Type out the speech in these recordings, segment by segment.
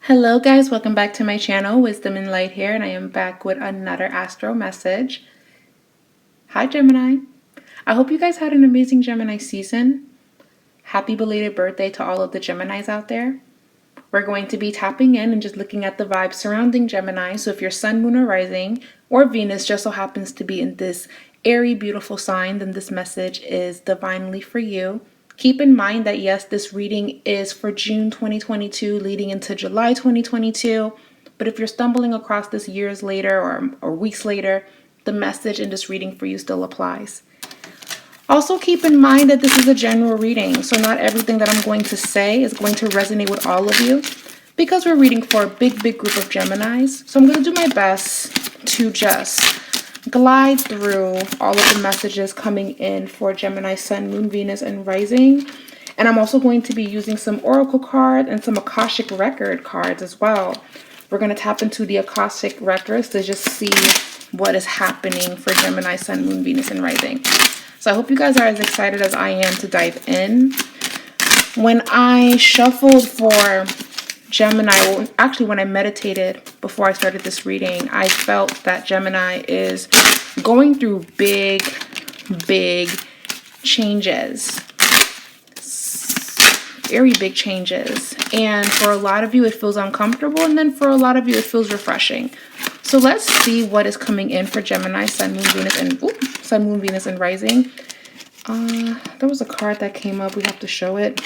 Hello guys, welcome back to my channel. Wisdom and Light here, and I am back with another astro message. Hi Gemini. I hope you guys had an amazing Gemini season. Happy belated birthday to all of the Geminis out there. We're going to be tapping in and just looking at the vibes surrounding Gemini. So if your sun, moon, or rising, or Venus just so happens to be in this airy, beautiful sign, then this message is divinely for you. Keep in mind that yes, this reading is for June 2022 leading into July 2022. But if you're stumbling across this years later or weeks later, the message in this reading for you still applies. Also keep in mind that this is a general reading, so not everything that I'm going to say is going to resonate with all of you because we're reading for a big group of Geminis. So I'm going to do my best to just glide through all of the messages coming in for Gemini, Sun, Moon, Venus, and Rising. And I'm also going to be using some Oracle cards and some Akashic Record cards as well. We're going to tap into the Akashic Records to just see what is happening for Gemini, Sun, Moon, Venus, and Rising. So I hope you guys are as excited as I am to dive in. When I shuffled for Gemini, well, actually when I meditated before I started this reading, I felt that Gemini is going through big changes. Very big changes. And for a lot of you, it feels uncomfortable. And then for a lot of you, it feels refreshing. So let's see what is coming in for Gemini, Sun, Moon, Venus, and Sun, Moon, Venus, and Rising. There was a card that came up. We have to show it.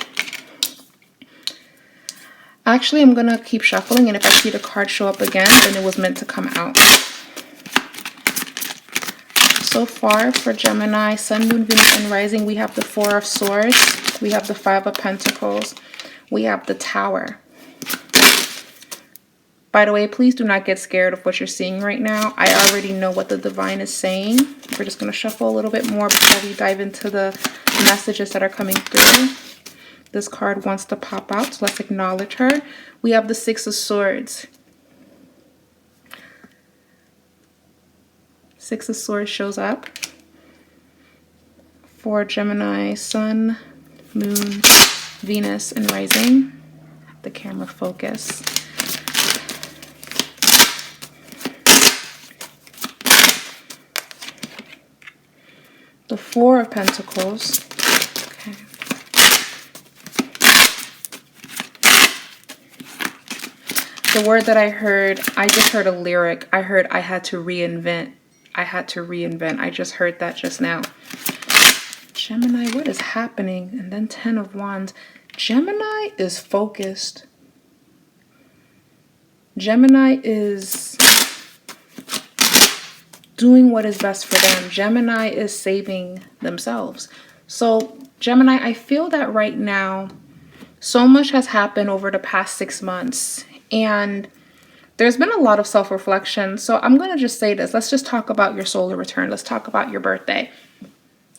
Actually, I'm going to keep shuffling, and if I see the card show up again, then it was meant to come out. So far for Gemini, Sun, Moon, Venus, and Rising, we have the Four of Swords. We have the Five of Pentacles. We have the Tower. By the way, please do not get scared of what you're seeing right now. I already know what the divine is saying. We're just going to shuffle a little bit more before we dive into the messages that are coming through. This card wants to pop out, so let's acknowledge her. We have the Six of Swords. Six of Swords shows up for Gemini, Sun, Moon, Venus, and Rising. The camera focus. The Four of Pentacles. Okay. The word that I just heard a lyric. I heard I had to reinvent. I had to reinvent. I just heard that just now. Gemini, what is happening? And then 10 of Wands. Gemini is focused. Gemini is doing what is best for them. Gemini is saving themselves. So Gemini, I feel that right now, so much has happened over the past 6 months. And there's been a lot of self-reflection. So I'm going to just say this. Let's just talk about your solar return. Let's talk about your birthday.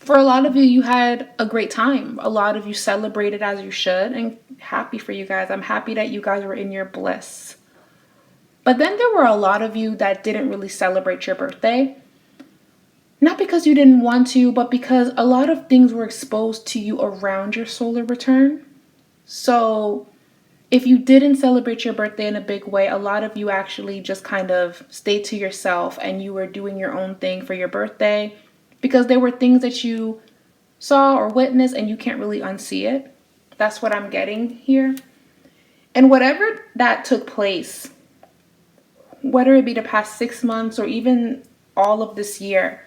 For a lot of you, you had a great time. A lot of you celebrated as you should. And happy for you guys. I'm happy that you guys were in your bliss. But then there were a lot of you that didn't really celebrate your birthday. Not because you didn't want to, but because a lot of things were exposed to you around your solar return. So if you didn't celebrate your birthday in a big way, a lot of you actually just kind of stayed to yourself and you were doing your own thing for your birthday because there were things that you saw or witnessed and you can't really unsee it. That's what I'm getting here. And whatever that took place, whether it be the past 6 months or even all of this year,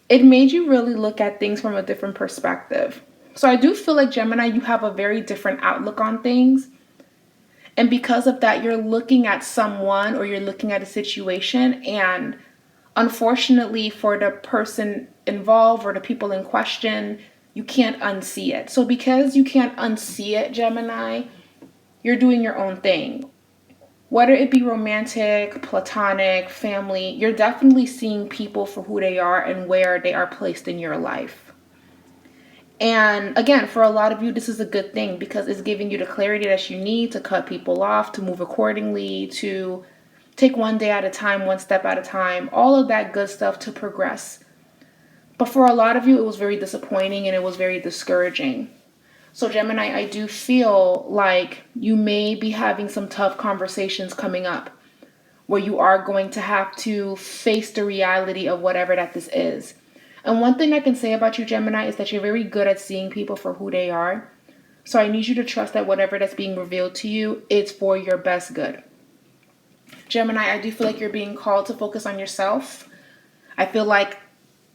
it made you really look at things from a different perspective. So I do feel like Gemini, you have a very different outlook on things. And because of that, you're looking at someone or you're looking at a situation, and unfortunately for the person involved or the people in question, you can't unsee it. So because you can't unsee it, Gemini, you're doing your own thing. Whether it be romantic, platonic, family, you're definitely seeing people for who they are and where they are placed in your life. And again, for a lot of you, this is a good thing because it's giving you the clarity that you need to cut people off, to move accordingly, to take one day at a time, one step at a time, all of that good stuff to progress. But for a lot of you, it was very disappointing and it was very discouraging. So Gemini, I do feel like you may be having some tough conversations coming up where you are going to have to face the reality of whatever that this is. And one thing I can say about you, Gemini, is that you're very good at seeing people for who they are. So I need you to trust that whatever that's being revealed to you, it's for your best good. Gemini, I do feel like you're being called to focus on yourself. I feel like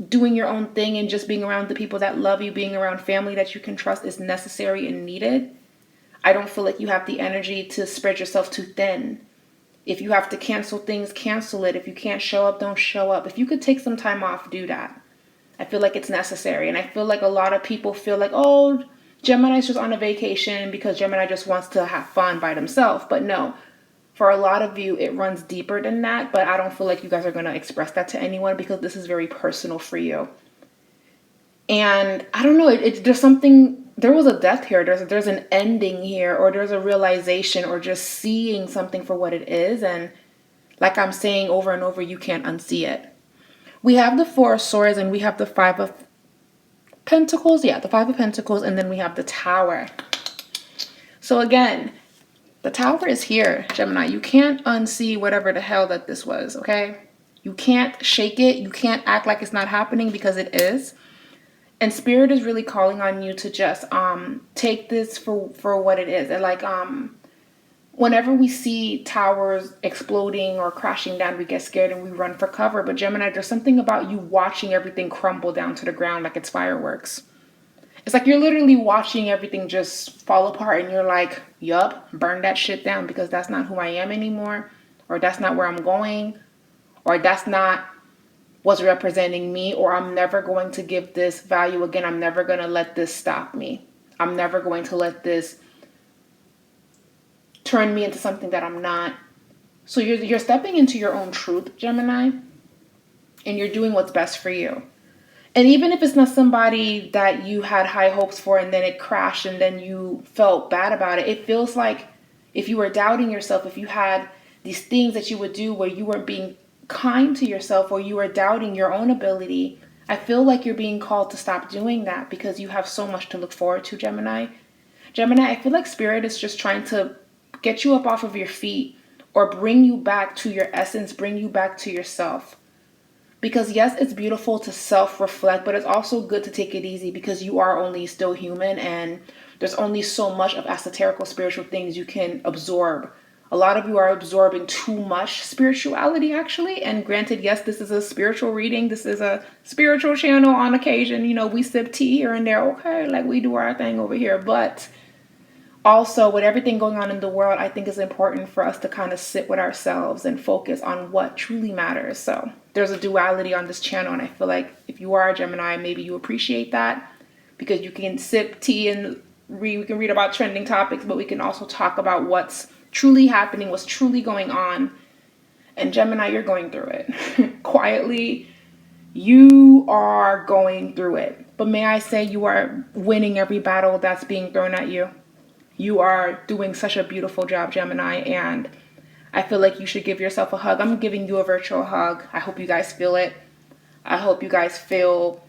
doing your own thing and just being around the people that love you, being around family that you can trust is necessary and needed. I don't feel like you have the energy to spread yourself too thin. If you have to cancel things, cancel it. If you can't show up, don't show up. If you could take some time off, do that. I feel like it's necessary. And I feel like a lot of people feel like, oh, Gemini's just on a vacation because Gemini just wants to have fun by themselves. But no, for a lot of you, it runs deeper than that. But I don't feel like you guys are going to express that to anyone because this is very personal for you. And I don't know, there's something, there was a death here. There's an ending here, or there's a realization, or just seeing something for what it is. And like I'm saying over and over, you can't unsee it. We have the Four of Swords and we have the Five of Pentacles. Yeah, the Five of Pentacles, and then we have the Tower. So again, the Tower is here, Gemini. You can't unsee whatever the hell that this was, okay? You can't shake it. You can't act like it's not happening because it is. And Spirit is really calling on you to just take this for what it is. And like whenever we see towers exploding or crashing down, we get scared and we run for cover. But Gemini, there's something about you watching everything crumble down to the ground like it's fireworks. It's like you're literally watching everything just fall apart and you're like, yup, burn that shit down because that's not who I am anymore, or that's not where I'm going, or that's not what's representing me, or I'm never going to give this value again. I'm never going to let this stop me. I'm never going to let this turn me into something that I'm not. So you're stepping into your own truth, Gemini, and you're doing what's best for you. And even if it's not somebody that you had high hopes for and then it crashed and then you felt bad about it, it feels like if you were doubting yourself, if you had these things that you would do where you weren't being kind to yourself or you were doubting your own ability, I feel like you're being called to stop doing that because you have so much to look forward to, Gemini. Gemini, I feel like Spirit is just trying to get you up off of your feet or bring you back to your essence, bring you back to yourself. Because yes, it's beautiful to self-reflect, but it's also good to take it easy because you are only still human and there's only so much of esoterical spiritual things you can absorb. A lot of you are absorbing too much spirituality, actually. And granted, yes, this is a spiritual reading. This is a spiritual channel on occasion. You know, we sip tea here and there. Okay, like we do our thing over here. But also, with everything going on in the world, I think it's important for us to kind of sit with ourselves and focus on what truly matters. So there's a duality on this channel. And I feel like if you are a Gemini, maybe you appreciate that because you can sip tea and we can read about trending topics, but we can also talk about what's truly happening, what's truly going on. And Gemini, you're going through it. Quietly, you are going through it. But may I say you are winning every battle that's being thrown at you. You are doing such a beautiful job, Gemini, and I feel like you should give yourself a hug. I'm giving you a virtual hug. I hope you guys feel it. I hope you guys feel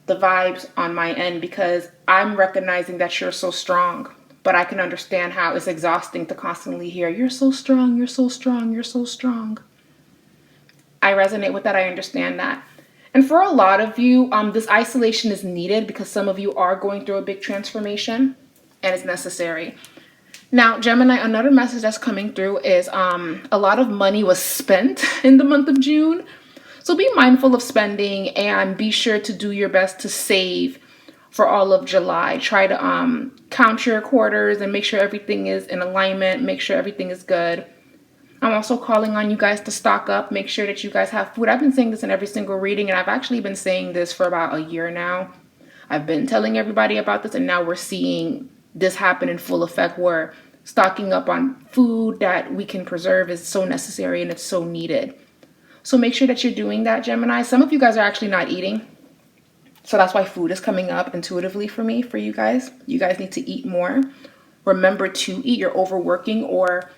the vibes on my end because I'm recognizing that you're so strong. But I can understand how it's exhausting to constantly hear, you're so strong, you're so strong, you're so strong. I resonate with that. I understand that. And for a lot of you, this isolation is needed because some of you are going through a big transformation and it's necessary. Now, Gemini, another message that's coming through is a lot of money was spent in the month of June. So be mindful of spending and be sure to do your best to save for all of July. Try to count your quarters and make sure everything is in alignment. Make sure everything is good. I'm also calling on you guys to stock up. Make sure that you guys have food. I've been saying this in every single reading, and I've actually been saying this for about a year now. I've been telling everybody about this, and now we're seeing this happen in full effect where stocking up on food that we can preserve is so necessary and it's so needed. So make sure that you're doing that, Gemini. Some of you guys are actually not eating. So that's why food is coming up intuitively for me, for you guys. You guys need to eat more. Remember to eat. You're overworking or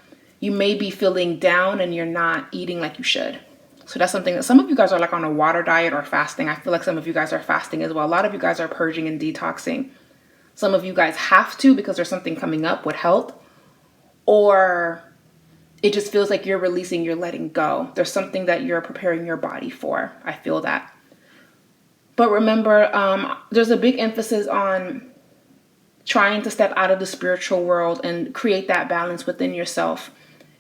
you may be feeling down and you're not eating like you should. So that's something that some of you guys are like on a water diet or fasting. I feel like some of you guys are fasting as well. A lot of you guys are purging and detoxing. Some of you guys have to because there's something coming up with health, or it just feels like you're releasing, you're letting go. There's something that you're preparing your body for. I feel that. But remember, there's a big emphasis on trying to step out of the spiritual world and create that balance within yourself.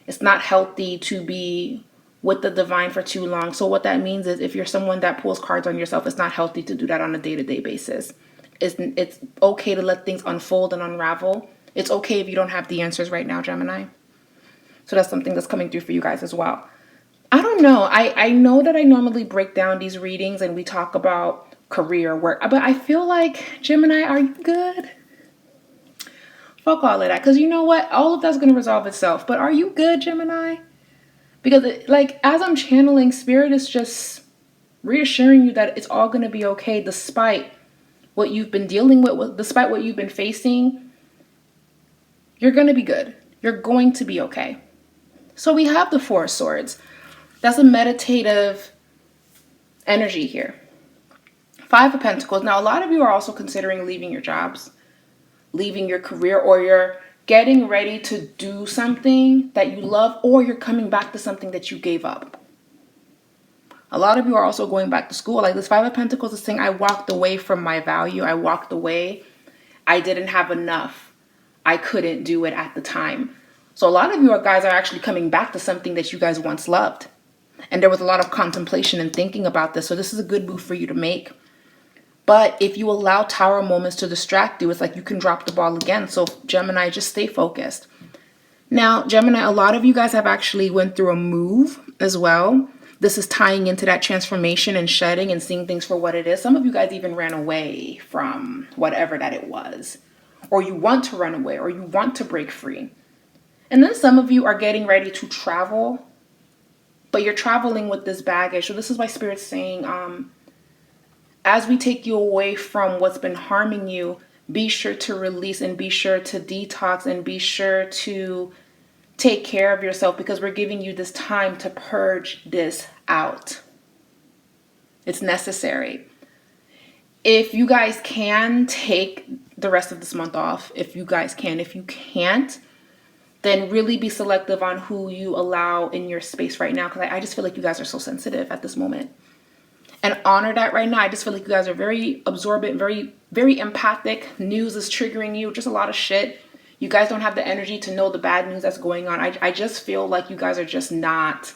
It's not healthy to be with the divine for too long. So what that means is if you're someone that pulls cards on yourself, it's not healthy to do that on a day-to-day basis. It's okay to let things unfold and unravel. It's okay if you don't have the answers right now, Gemini. So that's something that's coming through for you guys as well. I don't know. I know that I normally break down these readings and we talk about career, work, but I feel like, Gemini, are you good? Fuck all of that. Because you know what? All of that's going to resolve itself. But are you good, Gemini? Because as I'm channeling, Spirit is just reassuring you that it's all going to be okay despite what you've been dealing with, despite what you've been facing. You're going to be good. You're going to be okay. So we have the Four of Swords. That's a meditative energy here. Five of Pentacles. Now, a lot of you are also considering leaving your jobs, leaving your career, or you're getting ready to do something that you love, or you're coming back to something that you gave up. A lot of you are also going back to school. Like this Five of Pentacles is saying, I walked away from my value. I walked away. I didn't have enough. I couldn't do it at the time. So a lot of you guys are actually coming back to something that you guys once loved. And there was a lot of contemplation and thinking about this. So this is a good move for you to make. But if you allow tower moments to distract you, it's like you can drop the ball again. So Gemini, just stay focused. Now, Gemini, a lot of you guys have actually went through a move as well. This is tying into that transformation and shedding and seeing things for what it is. Some of you guys even ran away from whatever that it was. Or you want to run away, or you want to break free. And then some of you are getting ready to travel, but you're traveling with this baggage. So this is why Spirit's saying, as we take you away from what's been harming you, be sure to release and be sure to detox and be sure to take care of yourself, because we're giving you this time to purge this out. It's necessary. If you guys can, take the rest of this month off. If you guys can. If you can't, then really be selective on who you allow in your space right now, because I just feel like you guys are so sensitive at this moment. And honor that right now. I just feel like you guys are very absorbent, very, very empathic. News is triggering you, just a lot of shit. You guys don't have the energy to know the bad news that's going on. I just feel like you guys are just not,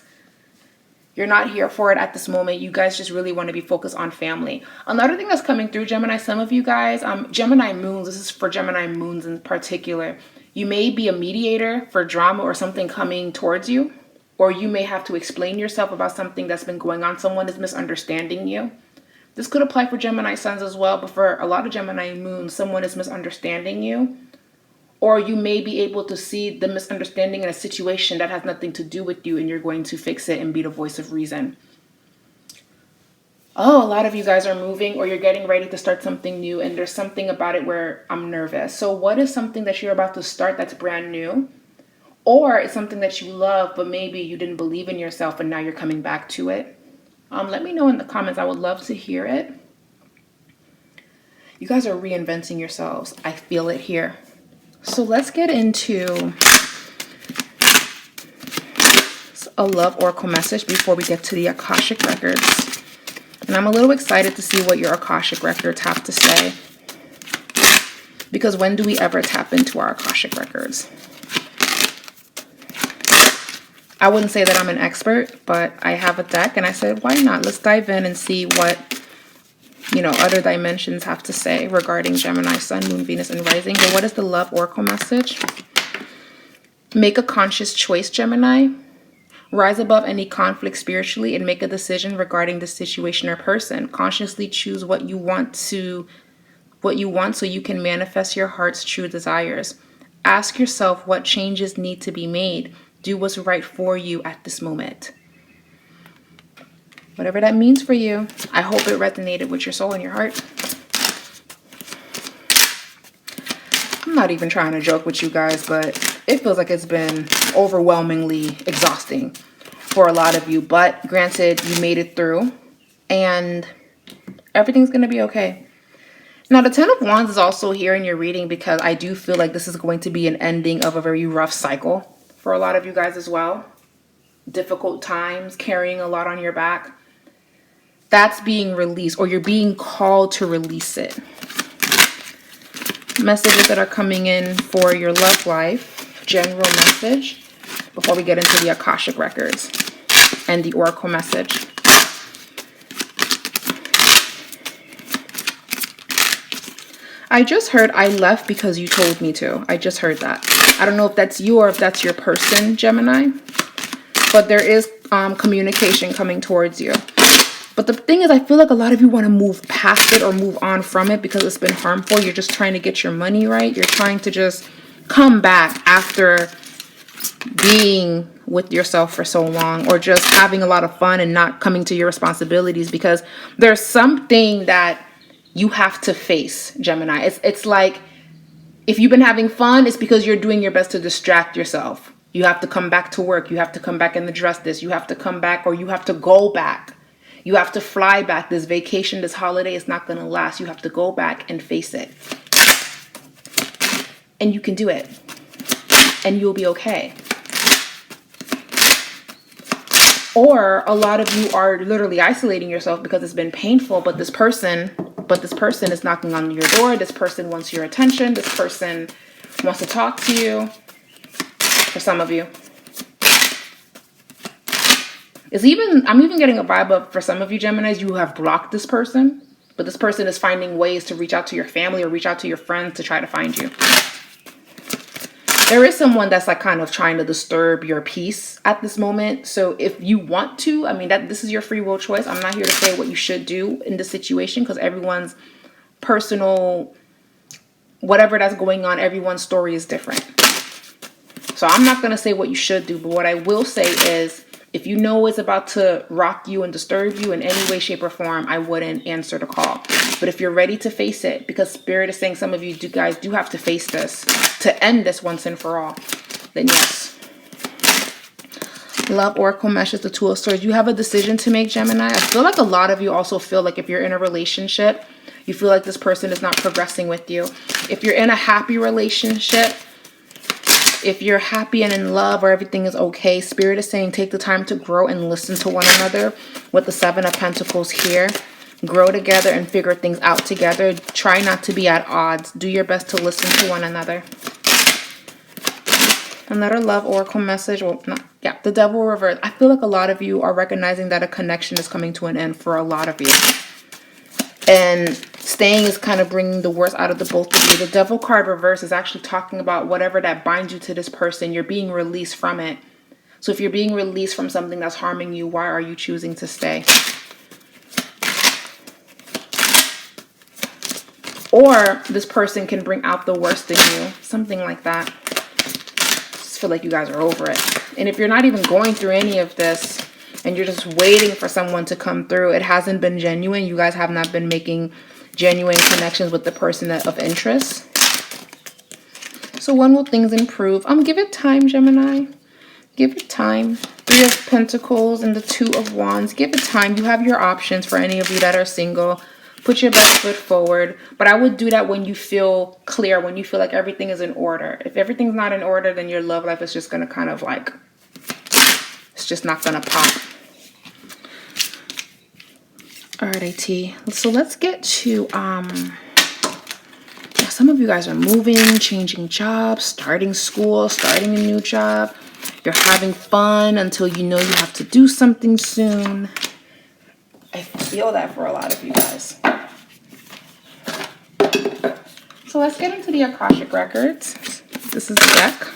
you're not here for it at this moment. You guys just really want to be focused on family. Another thing that's coming through, Gemini, some of you guys, Gemini moons, this is for Gemini moons in particular. You may be a mediator for drama or something coming towards you, or you may have to explain yourself about something that's been going on. Someone is misunderstanding you. This could apply for Gemini suns as well, but for a lot of Gemini moons, someone is misunderstanding you. Or you may be able to see the misunderstanding in a situation that has nothing to do with you, and you're going to fix it and be the voice of reason. Oh, a lot of you guys are moving, or you're getting ready to start something new, and there's something about it where I'm nervous. So what is something that you're about to start that's brand new? Or it's something that you love, but maybe you didn't believe in yourself and now you're coming back to it. Let me know in the comments. I would love to hear it. You guys are reinventing yourselves. I feel it here. So let's get into a love oracle message before we get to the Akashic records. And I'm a little excited to see what your Akashic records have to say. Because when do we ever tap into our Akashic records? I wouldn't say that I'm an expert, but I have a deck and I said, why not? Let's dive in and see what, other dimensions have to say regarding Gemini, Sun, Moon, Venus, and Rising. But what is the love oracle message? Make a conscious choice, Gemini. Rise above any conflict spiritually and make a decision regarding the situation or person. Consciously choose what you want so you can manifest your heart's true desires. Ask yourself what changes need to be made. Do what's right for you at this moment. Whatever that means for you. I hope it resonated with your soul and your heart. I'm not even trying to joke with you guys, but it feels like it's been overwhelmingly exhausting for a lot of you. But granted, you made it through and everything's going to be okay. Now, the Ten of Wands is also here in your reading because I do feel like this is going to be an ending of a very rough cycle for a lot of you guys as well. Difficult times, carrying a lot on your back. That's being released, or you're being called to release it. Messages that are coming in for your love life, general message, before we get into the Akashic records and the Oracle message. I just heard I left because you told me to. I just heard that. I don't know if that's you or if that's your person, Gemini. But there is communication coming towards you. But the thing is, I feel like a lot of you want to move past it or move on from it because it's been harmful. You're just trying to get your money right. You're trying to just come back after being with yourself for so long, or just having a lot of fun and not coming to your responsibilities because there's something that you have to face, Gemini. It's like if you've been having fun, it's because you're doing your best to distract yourself. You have to come back to work. You have to come back and address this. You have to come back, or you have to go back. You have to fly back. This vacation, this holiday is not going to last. You have to go back and face it. And you can do it. And you'll be okay. Or a lot of you are literally isolating yourself because it's been painful, but this person is knocking on your door. This person wants your attention. This person wants to talk to you. For some of you. I'm even getting a vibe of, for some of you Geminis, you have blocked this person, but this person is finding ways to reach out to your family or reach out to your friends to try to find you. There is someone that's like kind of trying to disturb your peace at this moment. So if you want to, I mean, this is your free will choice. I'm not here to say what you should do in this situation because everyone's personal, whatever that's going on, everyone's story is different. So I'm not going to say what you should do, but what I will say is if you know it's about to rock you and disturb you in any way, shape, or form, I wouldn't answer the call. But if you're ready to face it, because Spirit is saying some of you guys do have to face this to end this once and for all, then yes. Love Oracle message, the Two of Swords. You have a decision to make, Gemini. I feel like a lot of you also feel like if you're in a relationship, you feel like this person is not progressing with you. If you're in a happy relationship, if you're happy and in love or everything is okay, Spirit is saying take the time to grow and listen to one another with the Seven of Pentacles here. Grow together and figure things out together. Try not to be at odds. Do your best to listen to one another. Another love oracle message. Well, the Devil reverse. I feel like a lot of you are recognizing that a connection is coming to an end for a lot of you. And staying is kind of bringing the worst out of the both of you. The Devil card reverse is actually talking about whatever that binds you to this person. You're being released from it. So if you're being released from something that's harming you, why are you choosing to stay? Or this person can bring out the worst in you. Something like that. I just feel like you guys are over it. And if you're not even going through any of this and you're just waiting for someone to come through, it hasn't been genuine. You guys have not been making genuine connections with the person of interest. So when will things improve? Give it time, Gemini. Give it time. Three of Pentacles and the Two of Wands. Give it time. You have your options for any of you that are single. Put your best foot forward. But I would do that when you feel clear, when you feel like everything is in order. If everything's not in order, then your love life is just going to kind of like, it's just not going to pop. All right, AT. So let's get to, some of you guys are moving, changing jobs, starting school, starting a new job. You're having fun until you know you have to do something soon. I feel that for a lot of you guys. So let's get into the Akashic records. This is the deck.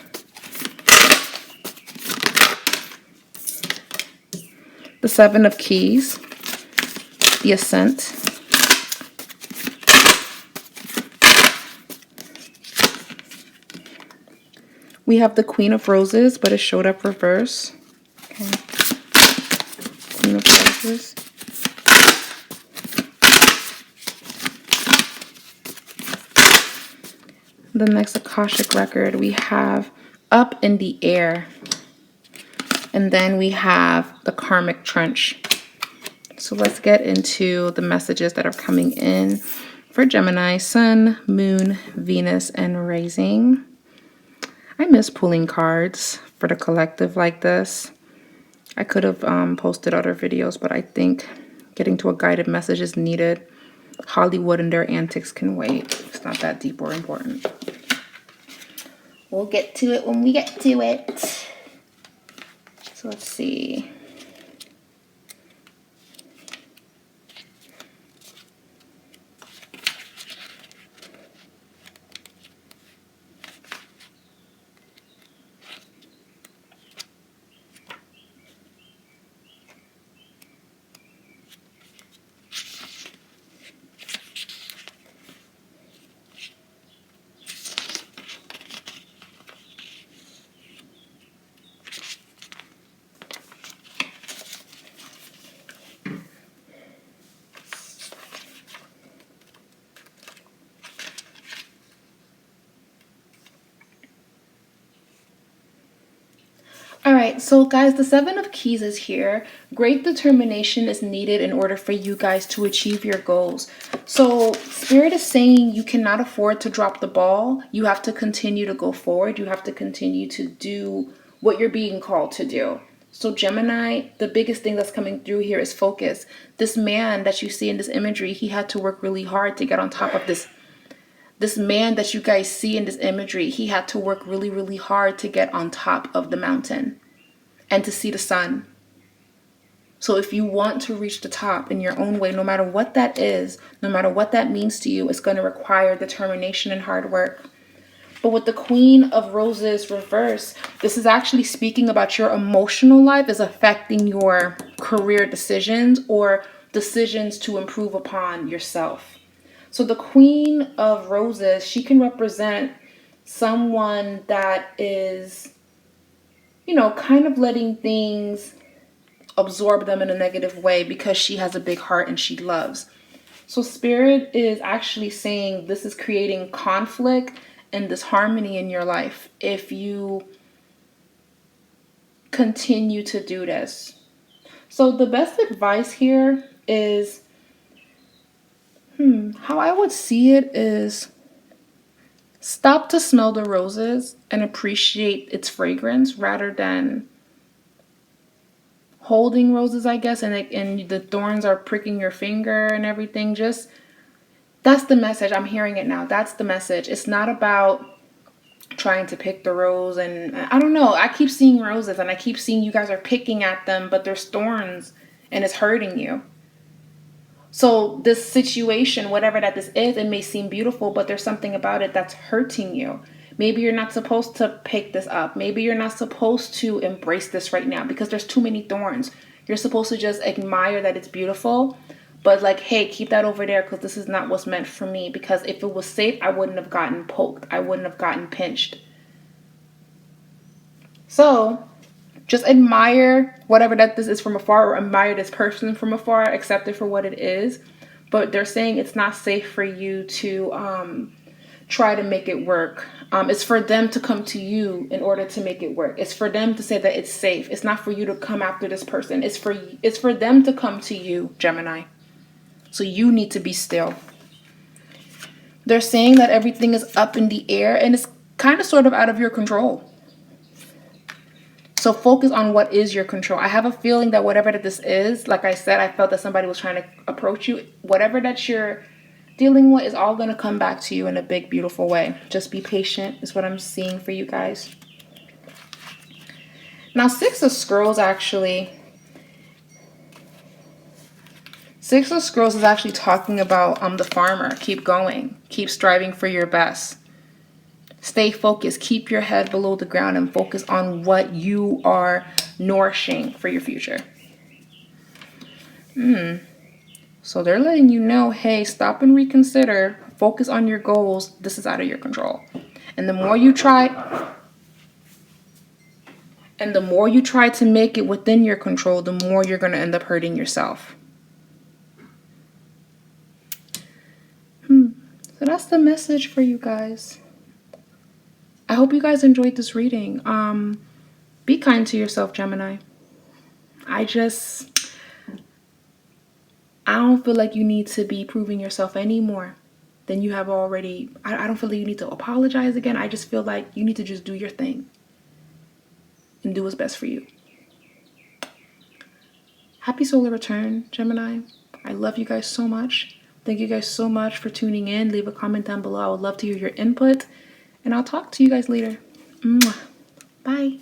The Seven of Keys. The Ascent. We have the Queen of Roses, but it showed up reverse. Okay. Queen of Roses. The next Akashic record, we have Up in the Air. And then we have the Karmic Trench. So let's get into the messages that are coming in for Gemini, Sun, Moon, Venus, and Rising. I miss pulling cards for the collective like this. I could have posted other videos, but I think getting to a guided message is needed. Hollywood and their antics can wait. It's not that deep or important. We'll get to it when we get to it. So let's see. All right, so guys, the Seven of Keys is here. Great determination is needed in order for you guys to achieve your goals. So Spirit is saying you cannot afford to drop the ball. You have to continue to go forward. You have to continue to do what you're being called to do. So Gemini, the biggest thing that's coming through here is focus. This man that you see in this imagery, he had to work really hard to get on top of this. This man that you guys see in this imagery, he had to work really, really hard to get on top of the mountain and to see the sun. So if you want to reach the top in your own way, no matter what that is, no matter what that means to you, it's going to require determination and hard work. But with the Queen of Roses reverse, this is actually speaking about your emotional life is affecting your career decisions or decisions to improve upon yourself. So the Queen of Roses, she can represent someone that is, you know, kind of letting things absorb them in a negative way because she has a big heart and she loves. So Spirit is actually saying this is creating conflict and disharmony in your life if you continue to do this. So the best advice here is, how I would see it is stop to smell the roses and appreciate its fragrance rather than holding roses, I guess, and the thorns are pricking your finger and everything. Just, that's the message. I'm hearing it now. That's the message. It's not about trying to pick the rose, and I don't know. I keep seeing roses and I keep seeing you guys are picking at them, but there's thorns and it's hurting you. So this situation, whatever that this is, it may seem beautiful, but there's something about it that's hurting you. Maybe you're not supposed to pick this up. Maybe you're not supposed to embrace this right now because there's too many thorns. You're supposed to just admire that it's beautiful, but like, hey, keep that over there because this is not what's meant for me. Because if it was safe, I wouldn't have gotten poked. I wouldn't have gotten pinched. So just admire whatever that this is from afar, or admire this person from afar, accept it for what it is. But they're saying it's not safe for you to try to make it work. It's for them to come to you in order to make it work. It's for them to say that it's safe. It's not for you to come after this person. It's for them to come to you, Gemini. So you need to be still. They're saying that everything is up in the air and it's kind of sort of out of your control. So focus on what is your control. I have a feeling that whatever that this is, like I said, I felt that somebody was trying to approach you. Whatever that you're dealing with is all going to come back to you in a big, beautiful way. Just be patient is what I'm seeing for you guys. Now, Six of Scrolls actually. Six of Scrolls is actually talking about the farmer. Keep going. Keep striving for your best. Stay focused. Keep your head below the ground and focus on what you are nourishing for your future. So they're letting you know, hey, stop and reconsider. Focus on your goals. This is out of your control. And the more you try, to make it within your control, the more you're going to end up hurting yourself. So that's the message for you guys. I hope you guys enjoyed this reading. Be kind to yourself, Gemini. I don't feel like you need to be proving yourself anymore. then you have already, I don't feel like you need to apologize again. I just feel like you need to just do your thing and do what's best for you. Happy solar return, Gemini. I love you guys so much. Thank you guys so much for tuning in. Leave a comment down below. I would love to hear your input. And I'll talk to you guys later. Mwah. Bye.